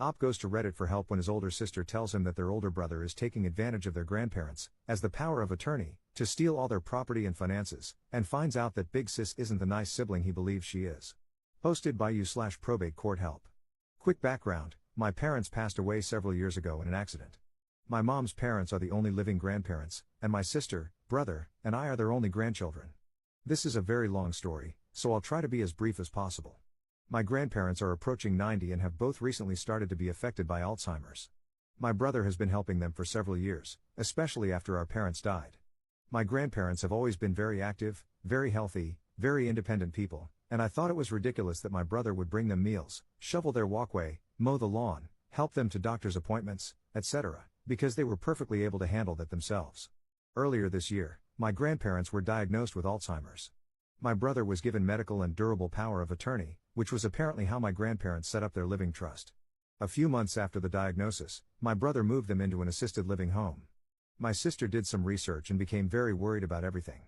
Op goes to Reddit for help when his older sister tells him that their older brother is taking advantage of their grandparents, as the power of attorney, to steal all their property and finances, and finds out that Big Sis isn't the nice sibling he believes she is. Posted by you/probate court help. Quick background: my parents passed away several years ago in an accident. My mom's parents are the only living grandparents, and my sister, brother, and I are their only grandchildren. This is a very long story, so I'll try to be as brief as possible. My grandparents are approaching 90 and have both recently started to be affected by Alzheimer's. My brother has been helping them for several years, especially after our parents died. My grandparents have always been very active, very healthy, very independent people, and I thought it was ridiculous that my brother would bring them meals, shovel their walkway, mow the lawn, help them to doctor's appointments, etc., because they were perfectly able to handle that themselves. Earlier this year, my grandparents were diagnosed with Alzheimer's. My brother was given medical and durable power of attorney, which was apparently how my grandparents set up their living trust. A few months after the diagnosis, my brother moved them into an assisted living home. My sister did some research and became very worried about everything.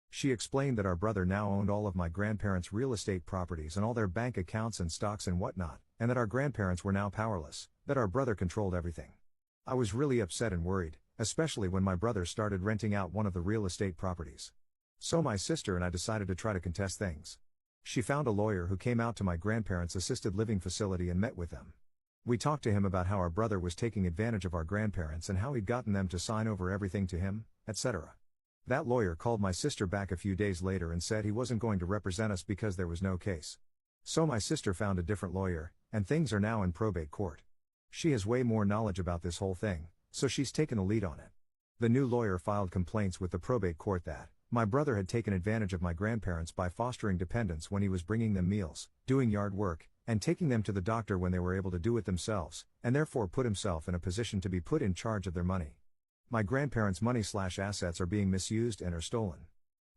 She explained that our brother now owned all of my grandparents' real estate properties and all their bank accounts and stocks and whatnot, and that our grandparents were now powerless, that our brother controlled everything. I was really upset and worried, especially when my brother started renting out one of the real estate properties. So my sister and I decided to try to contest things. She found a lawyer who came out to my grandparents' assisted living facility and met with them. We talked to him about how our brother was taking advantage of our grandparents and how he'd gotten them to sign over everything to him, etc. That lawyer called my sister back a few days later and said he wasn't going to represent us because there was no case. So my sister found a different lawyer, and things are now in probate court. She has way more knowledge about this whole thing, so she's taken the lead on it. The new lawyer filed complaints with the probate court that my brother had taken advantage of my grandparents by fostering dependence when he was bringing them meals, doing yard work, and taking them to the doctor when they were able to do it themselves, and therefore put himself in a position to be put in charge of their money. My grandparents' money/assets are being misused and are stolen.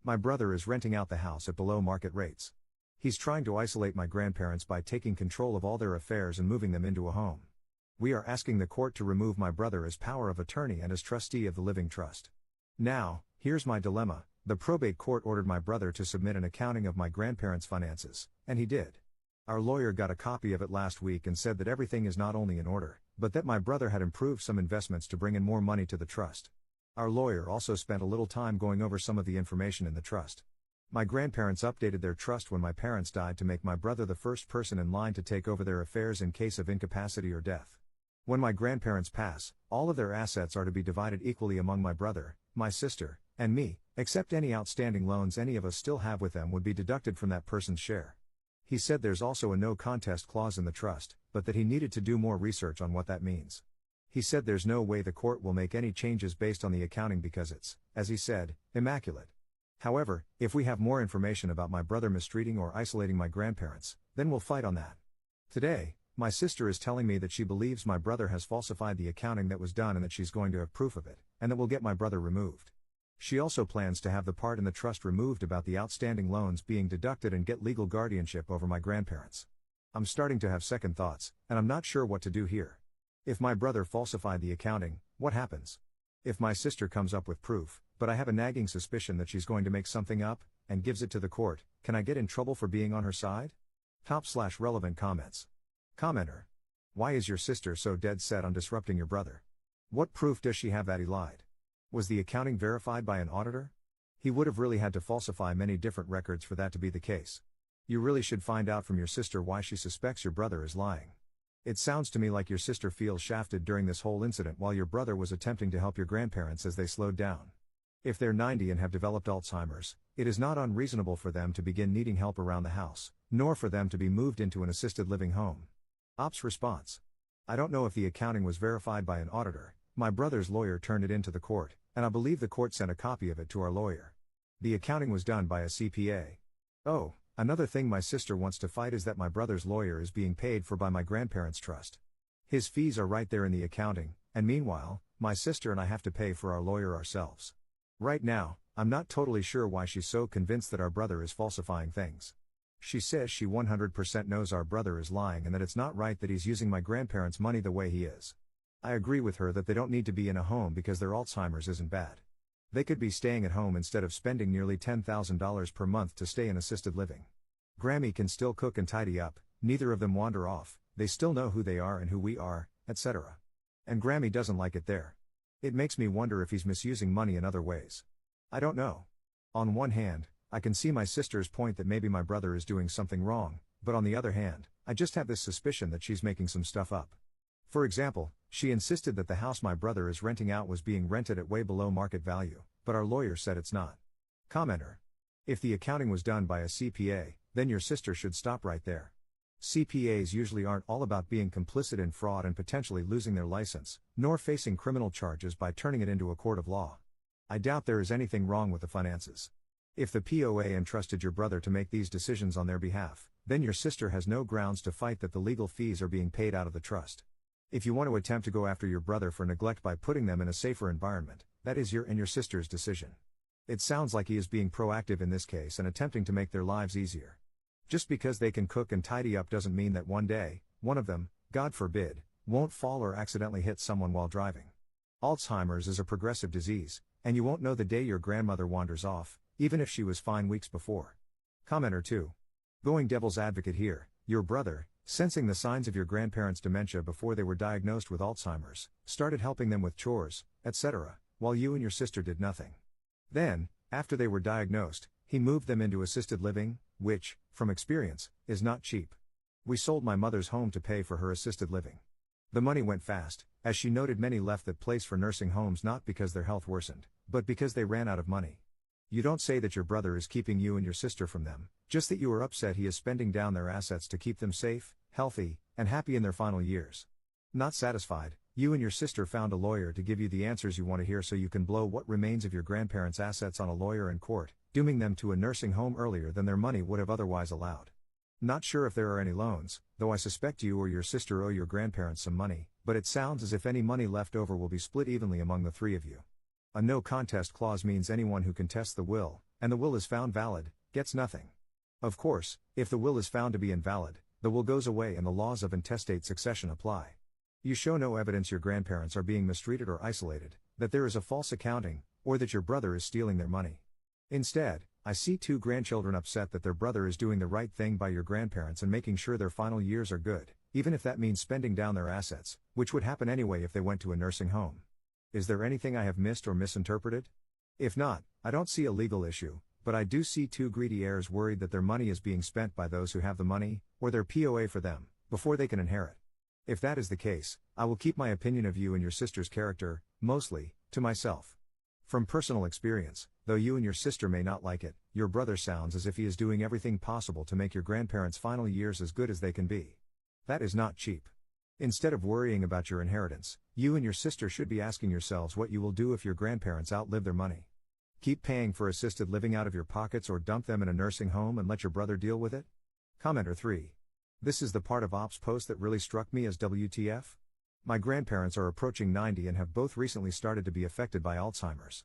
My brother is renting out the house at below market rates. He's trying to isolate my grandparents by taking control of all their affairs and moving them into a home. We are asking the court to remove my brother as power of attorney and as trustee of the living trust. Now, here's my dilemma. The probate court ordered my brother to submit an accounting of my grandparents' finances, and he did. Our lawyer got a copy of it last week and said that everything is not only in order, but that my brother had improved some investments to bring in more money to the trust. Our lawyer also spent a little time going over some of the information in the trust. My grandparents updated their trust when my parents died to make my brother the first person in line to take over their affairs in case of incapacity or death. When my grandparents pass, all of their assets are to be divided equally among my brother, my sister, and me, except any outstanding loans any of us still have with them would be deducted from that person's share. He said there's also a no contest clause in the trust, but that he needed to do more research on what that means. He said there's no way the court will make any changes based on the accounting because it's, as he said, immaculate. However, if we have more information about my brother mistreating or isolating my grandparents, then we'll fight on that. Today, my sister is telling me that she believes my brother has falsified the accounting that was done and that she's going to have proof of it, and that will get my brother removed. She also plans to have the part in the trust removed about the outstanding loans being deducted and get legal guardianship over my grandparents. I'm starting to have second thoughts, and I'm not sure what to do here. If my brother falsified the accounting, what happens? If my sister comes up with proof, but I have a nagging suspicion that she's going to make something up, and gives it to the court, can I get in trouble for being on her side? Top/relevant comments. Commenter. Why is your sister so dead set on disrupting your brother? What proof does she have that he lied? Was the accounting verified by an auditor? He would have really had to falsify many different records for that to be the case. You really should find out from your sister why she suspects your brother is lying. It sounds to me like your sister feels shafted during this whole incident while your brother was attempting to help your grandparents as they slowed down. If they're 90 and have developed Alzheimer's, it is not unreasonable for them to begin needing help around the house, nor for them to be moved into an assisted living home. Op's response. I don't know if the accounting was verified by an auditor. My brother's lawyer turned it into the court, and I believe the court sent a copy of it to our lawyer. The accounting was done by a CPA. Oh, another thing my sister wants to fight is that my brother's lawyer is being paid for by my grandparents' trust. His fees are right there in the accounting, and meanwhile, my sister and I have to pay for our lawyer ourselves. Right now, I'm not totally sure why she's so convinced that our brother is falsifying things. She says she 100% knows our brother is lying and that it's not right that he's using my grandparents' money the way he is. I agree with her that they don't need to be in a home because their Alzheimer's isn't bad. They could be staying at home instead of spending nearly $10,000 per month to stay in assisted living. Grammy can still cook and tidy up, neither of them wander off, They still know who they are and who we are, etc. And Grammy doesn't like it there. It makes me wonder if he's misusing money in other ways. I don't know. On one hand, I can see my sister's point that maybe my brother is doing something wrong, but on the other hand, I just have this suspicion that she's making some stuff up. For example, she insisted that the house my brother is renting out was being rented at way below market value, but our lawyer said it's not. Commenter. If the accounting was done by a CPA, then your sister should stop right there. CPAs usually aren't all about being complicit in fraud and potentially losing their license, nor facing criminal charges by turning it into a court of law. I doubt there is anything wrong with the finances. If the POA entrusted your brother to make these decisions on their behalf, then your sister has no grounds to fight that the legal fees are being paid out of the trust. If you want to attempt to go after your brother for neglect by putting them in a safer environment, that is your and your sister's decision. It sounds like he is being proactive in this case and attempting to make their lives easier. Just because they can cook and tidy up doesn't mean that one day, one of them, God forbid, won't fall or accidentally hit someone while driving. Alzheimer's is a progressive disease, and you won't know the day your grandmother wanders off, even if she was fine weeks before. Commenter 2. Going devil's advocate here, your brother, sensing the signs of your grandparents' dementia before they were diagnosed with Alzheimer's, started helping them with chores, etc., while you and your sister did nothing. Then, after they were diagnosed, he moved them into assisted living, which, from experience, is not cheap. We sold my mother's home to pay for her assisted living. The money went fast, as she noted many left that place for nursing homes not because their health worsened, but because they ran out of money. You don't say that your brother is keeping you and your sister from them, just that you are upset he is spending down their assets to keep them safe, healthy, and happy in their final years. Not satisfied, you and your sister found a lawyer to give you the answers you want to hear so you can blow what remains of your grandparents' assets on a lawyer in court, dooming them to a nursing home earlier than their money would have otherwise allowed. Not sure if there are any loans, though I suspect you or your sister owe your grandparents some money, but it sounds as if any money left over will be split evenly among the three of you. A no contest clause means anyone who contests the will, and the will is found valid, gets nothing. Of course, if the will is found to be invalid, the will goes away and the laws of intestate succession apply. You show no evidence your grandparents are being mistreated or isolated, that there is a false accounting, or that your brother is stealing their money. Instead, I see two grandchildren upset that their brother is doing the right thing by your grandparents and making sure their final years are good, even if that means spending down their assets, which would happen anyway if they went to a nursing home. Is there anything I have missed or misinterpreted? If not, I don't see a legal issue, but I do see two greedy heirs worried that their money is being spent by those who have the money, or their POA for them, before they can inherit. If that is the case, I will keep my opinion of you and your sister's character, mostly, to myself. From personal experience, though you and your sister may not like it, your brother sounds as if he is doing everything possible to make your grandparents' final years as good as they can be. That is not cheap. Instead of worrying about your inheritance, you and your sister should be asking yourselves what you will do if your grandparents outlive their money. Keep paying for assisted living out of your pockets or dump them in a nursing home and let your brother deal with it? Commenter 3. This is the part of Op's post that really struck me as WTF. My grandparents are approaching 90 and have both recently started to be affected by Alzheimer's.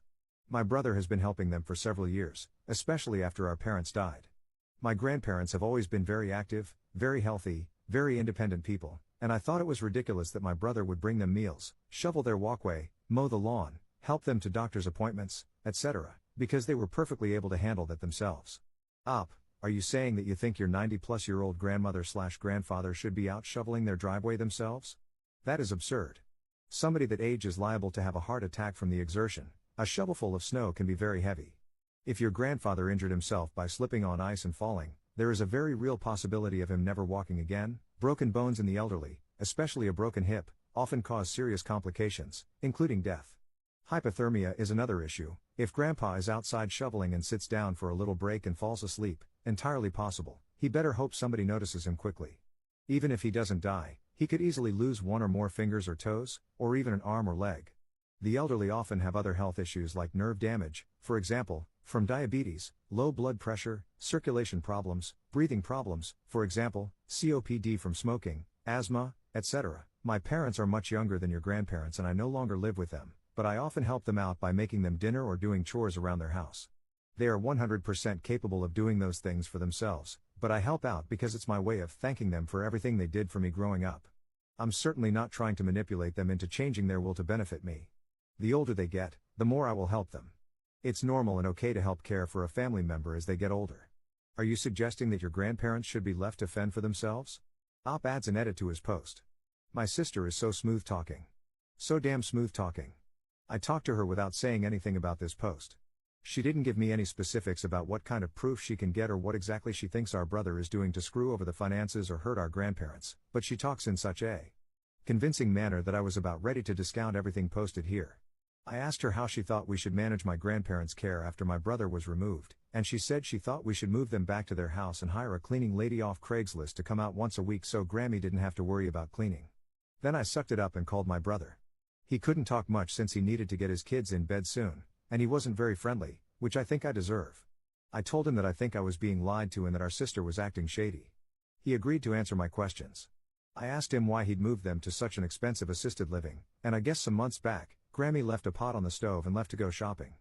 My brother has been helping them for several years, especially after our parents died. My grandparents have always been very active, very healthy, very independent people, and I thought it was ridiculous that my brother would bring them meals, shovel their walkway, mow the lawn, help them to doctor's appointments, etc., because they were perfectly able to handle that themselves. Op, are you saying that you think your 90-plus-year-old grandmother/grandfather should be out shoveling their driveway themselves? That is absurd. Somebody that age is liable to have a heart attack from the exertion. A shovelful of snow can be very heavy. If your grandfather injured himself by slipping on ice and falling, there is a very real possibility of him never walking again. Broken bones in the elderly, especially a broken hip, often cause serious complications, including death. Hypothermia is another issue. If grandpa is outside shoveling and sits down for a little break and falls asleep, entirely possible, he better hope somebody notices him quickly. Even if he doesn't die, he could easily lose one or more fingers or toes, or even an arm or leg. The elderly often have other health issues like nerve damage, for example, from diabetes, low blood pressure, circulation problems, breathing problems, for example, COPD from smoking, asthma, etc. My parents are much younger than your grandparents and I no longer live with them, but I often help them out by making them dinner or doing chores around their house. They are 100% capable of doing those things for themselves, but I help out because it's my way of thanking them for everything they did for me growing up. I'm certainly not trying to manipulate them into changing their will to benefit me. The older they get, the more I will help them. It's normal and okay to help care for a family member as they get older. Are you suggesting that your grandparents should be left to fend for themselves? Op adds an edit to his post. My sister is so smooth talking. So damn smooth talking. I talked to her without saying anything about this post. She didn't give me any specifics about what kind of proof she can get or what exactly she thinks our brother is doing to screw over the finances or hurt our grandparents, but she talks in such a convincing manner that I was about ready to discount everything posted here. I asked her how she thought we should manage my grandparents' care after my brother was removed, and she said she thought we should move them back to their house and hire a cleaning lady off Craigslist to come out once a week so Grammy didn't have to worry about cleaning. Then I sucked it up and called my brother. He couldn't talk much since he needed to get his kids in bed soon, and he wasn't very friendly, which I think I deserve. I told him that I think I was being lied to and that our sister was acting shady. He agreed to answer my questions. I asked him why he'd moved them to such an expensive assisted living, and I guess some months back, Grammy left a pot on the stove and left to go shopping.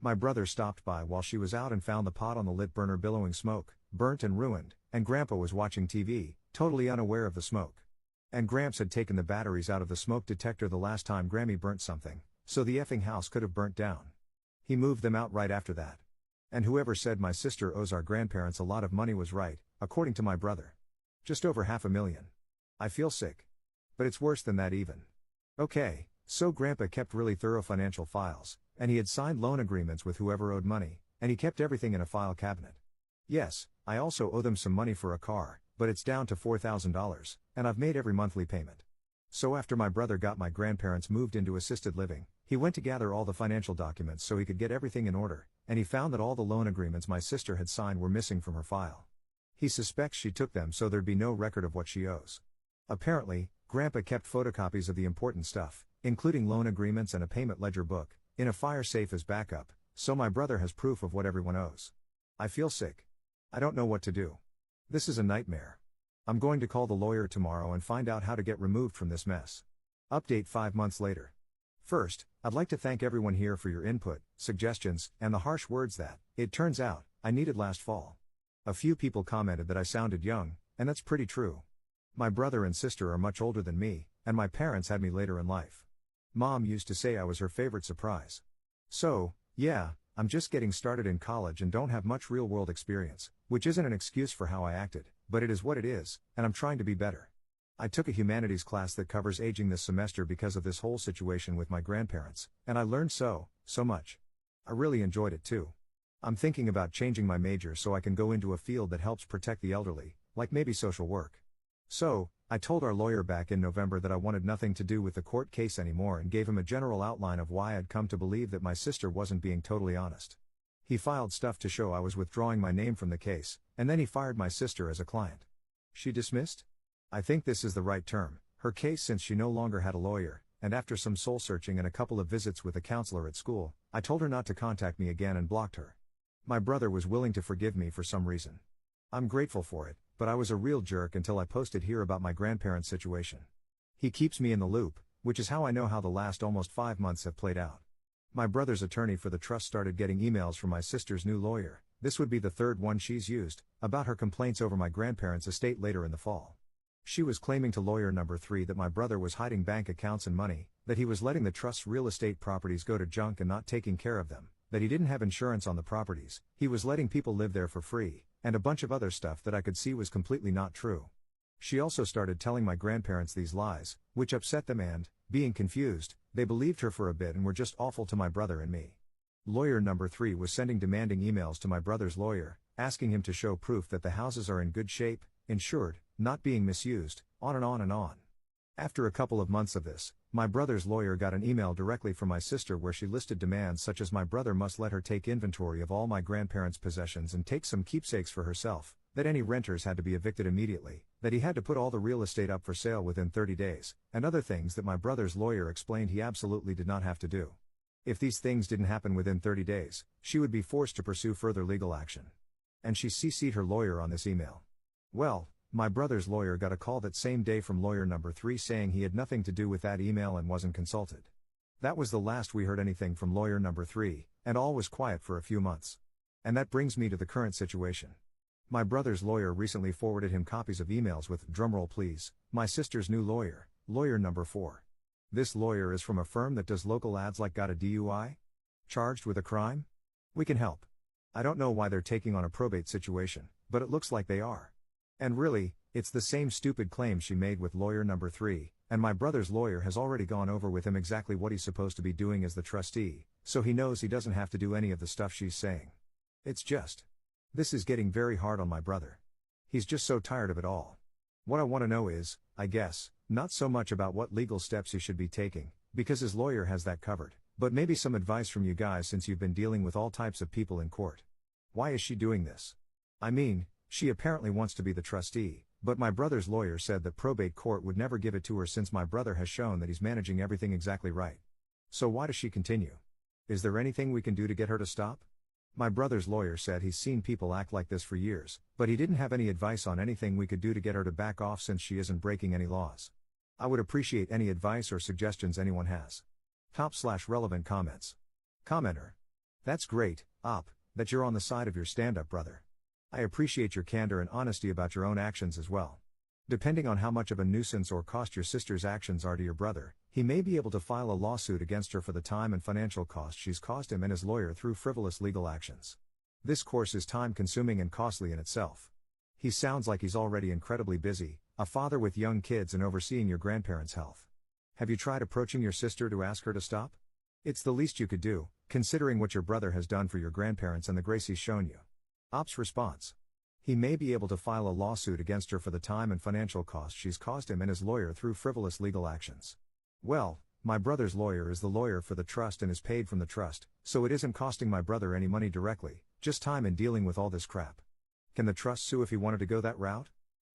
My brother stopped by while she was out and found the pot on the lit burner billowing smoke, burnt and ruined, and Grandpa was watching TV, totally unaware of the smoke. And Gramps had taken the batteries out of the smoke detector the last time Grammy burnt something, so the effing house could have burnt down. He moved them out right after that. And whoever said my sister owes our grandparents a lot of money was right, according to my brother. Just over $500,000. I feel sick. But it's worse than that even. Okay, so Grandpa kept really thorough financial files, and he had signed loan agreements with whoever owed money, and he kept everything in a file cabinet. Yes, I also owe them some money for a car, but it's down to $4,000, and I've made every monthly payment. So after my brother got my grandparents moved into assisted living, he went to gather all the financial documents so he could get everything in order, and he found that all the loan agreements my sister had signed were missing from her file. He suspects she took them so there'd be no record of what she owes. Apparently, Grandpa kept photocopies of the important stuff, including loan agreements and a payment ledger book, in a fire safe as backup, so my brother has proof of what everyone owes. I feel sick. I don't know what to do. This is a nightmare. I'm going to call the lawyer tomorrow and find out how to get removed from this mess. Update 5 months later. First, I'd like to thank everyone here for your input, suggestions, and the harsh words that, it turns out, I needed last fall. A few people commented that I sounded young, and that's pretty true. My brother and sister are much older than me, and my parents had me later in life. Mom used to say I was her favorite surprise. So, yeah, I'm just getting started in college and don't have much real-world experience, which isn't an excuse for how I acted, but it is what it is, and I'm trying to be better. I took a humanities class that covers aging this semester because of this whole situation with my grandparents, and I learned so much. I really enjoyed it too. I'm thinking about changing my major so I can go into a field that helps protect the elderly, like maybe social work. So, I told our lawyer back in November that I wanted nothing to do with the court case anymore and gave him a general outline of why I'd come to believe that my sister wasn't being totally honest. He filed stuff to show I was withdrawing my name from the case, and then he fired my sister as a client. She dismissed? I think this is the right term, her case, since she no longer had a lawyer, and after some soul searching and a couple of visits with a counselor at school, I told her not to contact me again and blocked her. My brother was willing to forgive me for some reason. I'm grateful for it, but I was a real jerk until I posted here about my grandparents' situation. He keeps me in the loop, which is how I know how the last almost 5 months have played out. My brother's attorney for the trust started getting emails from my sister's new lawyer, this would be the third one she's used, about her complaints over my grandparents' estate later in the fall. She was claiming to lawyer number 3 that my brother was hiding bank accounts and money, that he was letting the trust's real estate properties go to junk and not taking care of them, that he didn't have insurance on the properties, he was letting people live there for free, and a bunch of other stuff that I could see was completely not true. She also started telling my grandparents these lies, which upset them and, being confused, they believed her for a bit and were just awful to my brother and me. Lawyer number 3 was sending demanding emails to my brother's lawyer, asking him to show proof that the houses are in good shape, insured, not being misused, on and on and on. After a couple of months of this, my brother's lawyer got an email directly from my sister where she listed demands such as my brother must let her take inventory of all my grandparents' possessions and take some keepsakes for herself, that any renters had to be evicted immediately, that he had to put all the real estate up for sale within 30 days, and other things that my brother's lawyer explained he absolutely did not have to do. If these things didn't happen within 30 days, she would be forced to pursue further legal action. And she CC'd her lawyer on this email. Well, my brother's lawyer got a call that same day from lawyer number 3 saying he had nothing to do with that email and wasn't consulted. That was the last we heard anything from lawyer number 3, and all was quiet for a few months. And that brings me to the current situation. My brother's lawyer recently forwarded him copies of emails with, drumroll please, my sister's new lawyer, lawyer number 4. This lawyer is from a firm that does local ads like got a DUI? Charged with a crime? We can help. I don't know why they're taking on a probate situation, but it looks like they are. And really, It's the same stupid claim she made with lawyer number 3, and my brother's lawyer has already gone over with him exactly what he's supposed to be doing as the trustee, so he knows he doesn't have to do any of the stuff she's saying. It's just. This is getting very hard on my brother. He's just so tired of it all. What I want to know is, I guess, not so much about what legal steps he should be taking, because his lawyer has that covered, but maybe some advice from you guys since you've been dealing with all types of people in court. Why is she doing this? I mean, she apparently wants to be the trustee, but my brother's lawyer said that probate court would never give it to her since my brother has shown that he's managing everything exactly right. So why does she continue? Is there anything we can do to get her to stop? My brother's lawyer said he's seen people act like this for years, but he didn't have any advice on anything we could do to get her to back off since she isn't breaking any laws. I would appreciate any advice or suggestions anyone has. Top/relevant comments. Commenter. That's great, Op, that you're on the side of your stand-up brother. I appreciate your candor and honesty about your own actions as well. Depending on how much of a nuisance or cost your sister's actions are to your brother, he may be able to file a lawsuit against her for the time and financial cost she's caused him and his lawyer through frivolous legal actions. This course is time-consuming and costly in itself. He sounds like he's already incredibly busy, a father with young kids and overseeing your grandparents' health. Have you tried approaching your sister to ask her to stop? It's the least you could do, considering what your brother has done for your grandparents and the grace he's shown you. Op's response. He may be able to file a lawsuit against her for the time and financial cost she's caused him and his lawyer through frivolous legal actions. Well, my brother's lawyer is the lawyer for the trust and is paid from the trust, so it isn't costing my brother any money directly, just time in dealing with all this crap. Can the trust sue if he wanted to go that route?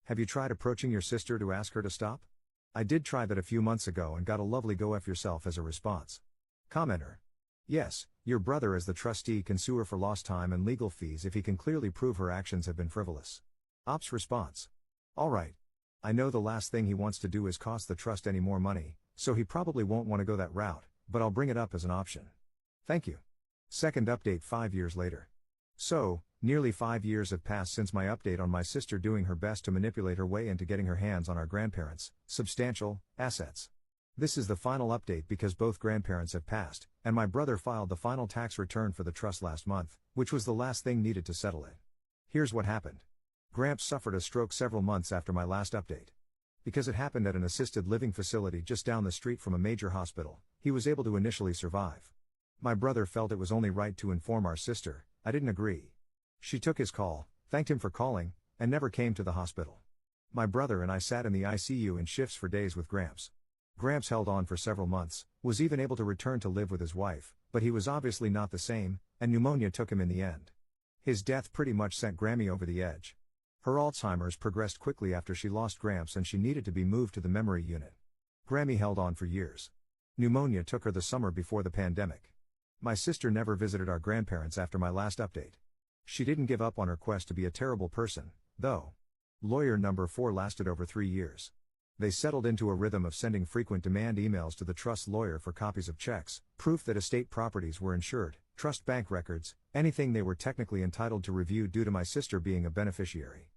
Have you tried approaching your sister to ask her to stop? I did try that a few months ago and got a lovely go F yourself as a response. Commenter. Yes, your brother as the trustee can sue her for lost time and legal fees if he can clearly prove her actions have been frivolous. Op's response. Alright. I know the last thing he wants to do is cost the trust any more money, so he probably won't want to go that route, but I'll bring it up as an option. Thank you. Second update 5 years later. So, nearly 5 years have passed since my update on my sister doing her best to manipulate her way into getting her hands on our grandparents' substantial assets. This is the final update because both grandparents have passed, and my brother filed the final tax return for the trust last month, which was the last thing needed to settle it. Here's what happened. Gramps suffered a stroke several months after my last update. Because it happened at an assisted living facility just down the street from a major hospital, he was able to initially survive. My brother felt it was only right to inform our sister. I didn't agree. She took his call, thanked him for calling, and never came to the hospital. My brother and I sat in the ICU in shifts for days with Gramps. Gramps held on for several months, was even able to return to live with his wife, but he was obviously not the same, and pneumonia took him in the end. His death pretty much sent Grammy over the edge. Her Alzheimer's progressed quickly after she lost Gramps and she needed to be moved to the memory unit. Grammy held on for years. Pneumonia took her the summer before the pandemic. My sister never visited our grandparents after my last update. She didn't give up on her quest to be a terrible person, though. Lawyer number 4 lasted over 3 years. They settled into a rhythm of sending frequent demand emails to the trust lawyer for copies of checks, proof that estate properties were insured, trust bank records, anything they were technically entitled to review due to my sister being a beneficiary.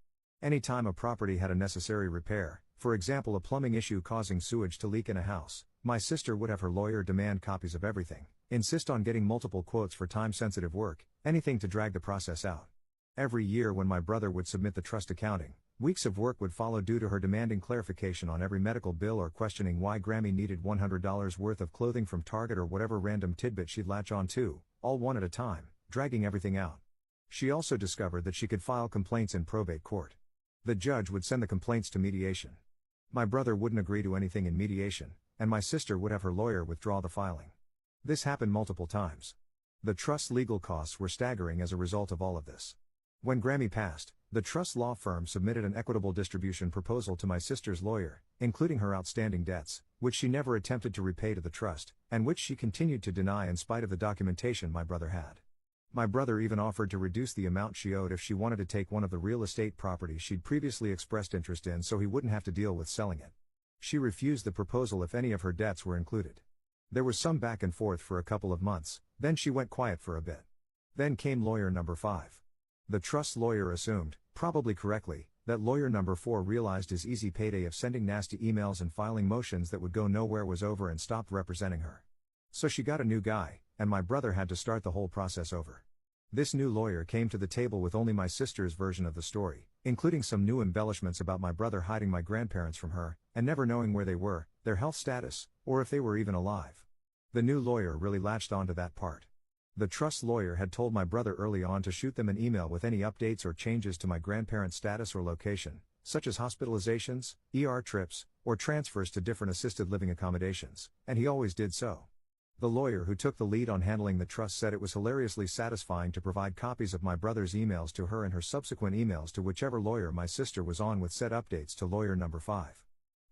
Anytime a property had a necessary repair, for example a plumbing issue causing sewage to leak in a house, my sister would have her lawyer demand copies of everything, insist on getting multiple quotes for time-sensitive work, anything to drag the process out. Every year when my brother would submit the trust accounting, weeks of work would follow due to her demanding clarification on every medical bill or questioning why Grammy needed $100 worth of clothing from Target or whatever random tidbit she'd latch on to, all one at a time, dragging everything out. She also discovered that she could file complaints in probate court. The judge would send the complaints to mediation. My brother wouldn't agree to anything in mediation, and my sister would have her lawyer withdraw the filing. This happened multiple times. The trust's legal costs were staggering as a result of all of this. When Grammy passed, the trust law firm submitted an equitable distribution proposal to my sister's lawyer, including her outstanding debts, which she never attempted to repay to the trust, and which she continued to deny in spite of the documentation my brother had. My brother even offered to reduce the amount she owed if she wanted to take one of the real estate properties she'd previously expressed interest in so he wouldn't have to deal with selling it. She refused the proposal if any of her debts were included. There was some back and forth for a couple of months, then she went quiet for a bit. Then came lawyer number 5. The trust lawyer assumed, probably correctly, that lawyer number 4 realized his easy payday of sending nasty emails and filing motions that would go nowhere was over and stopped representing her. So she got a new guy, and my brother had to start the whole process over. This new lawyer came to the table with only my sister's version of the story, including some new embellishments about my brother hiding my grandparents from her, and never knowing where they were, their health status, or if they were even alive. The new lawyer really latched onto that part. The trust lawyer had told my brother early on to shoot them an email with any updates or changes to my grandparents' status or location, such as hospitalizations, ER trips, or transfers to different assisted living accommodations, and he always did so. The lawyer who took the lead on handling the trust said it was hilariously satisfying to provide copies of my brother's emails to her and her subsequent emails to whichever lawyer my sister was on with said updates to lawyer number 5.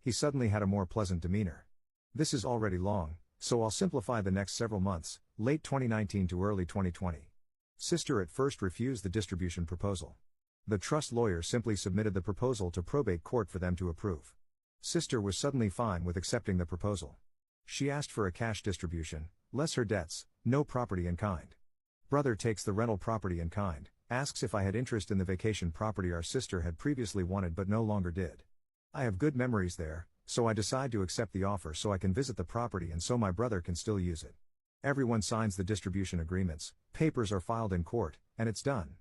He suddenly had a more pleasant demeanor. This is already long, so I'll simplify the next several months, late 2019 to early 2020. Sister at first refused the distribution proposal. The trust lawyer simply submitted the proposal to probate court for them to approve. Sister was suddenly fine with accepting the proposal. She asked for a cash distribution, less her debts, no property in kind. Brother takes the rental property in kind, asks if I had interest in the vacation property our sister had previously wanted but no longer did. I have good memories there, so I decide to accept the offer so I can visit the property and so my brother can still use it. Everyone signs the distribution agreements, papers are filed in court, and it's done.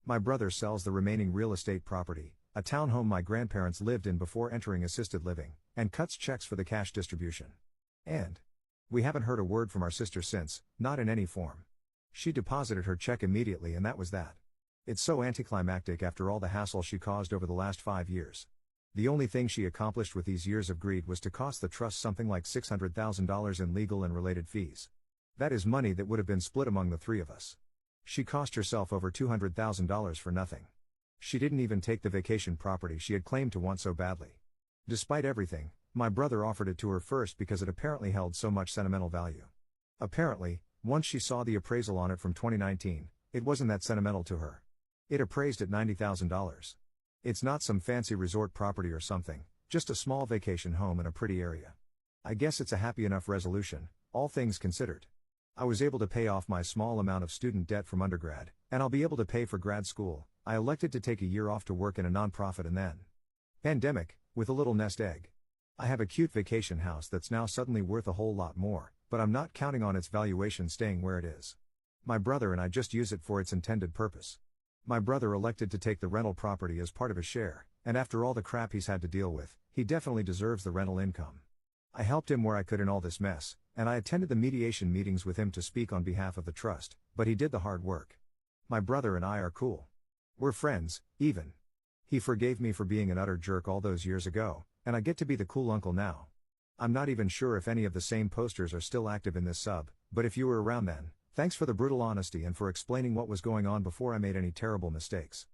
My brother sells the remaining real estate property, a townhome my grandparents lived in before entering assisted living, and cuts checks for the cash distribution. And we haven't heard a word from our sister since, not in any form. She deposited her check immediately and that was that. It's so anticlimactic after all the hassle she caused over the last 5 years. The only thing she accomplished with these years of greed was to cost the trust something like $600,000 in legal and related fees. That is money that would have been split among the three of us. She cost herself over $200,000 for nothing. She didn't even take the vacation property she had claimed to want so badly. Despite everything, my brother offered it to her first because it apparently held so much sentimental value. Apparently, once she saw the appraisal on it from 2019, it wasn't that sentimental to her. It appraised at $90,000. It's not some fancy resort property or something, just a small vacation home in a pretty area. I guess it's a happy enough resolution, all things considered. I was able to pay off my small amount of student debt from undergrad, and I'll be able to pay for grad school. I elected to take a year off to work in a nonprofit and then pandemic, with a little nest egg. I have a cute vacation house that's now suddenly worth a whole lot more, but I'm not counting on its valuation staying where it is. My brother and I just use it for its intended purpose. My brother elected to take the rental property as part of his share, and after all the crap he's had to deal with, he definitely deserves the rental income. I helped him where I could in all this mess, and I attended the mediation meetings with him to speak on behalf of the trust, but he did the hard work. My brother and I are cool. We're friends, even. He forgave me for being an utter jerk all those years ago, and I get to be the cool uncle now. I'm not even sure if any of the same posters are still active in this sub, but if you were around then, thanks for the brutal honesty and for explaining what was going on before I made any terrible mistakes.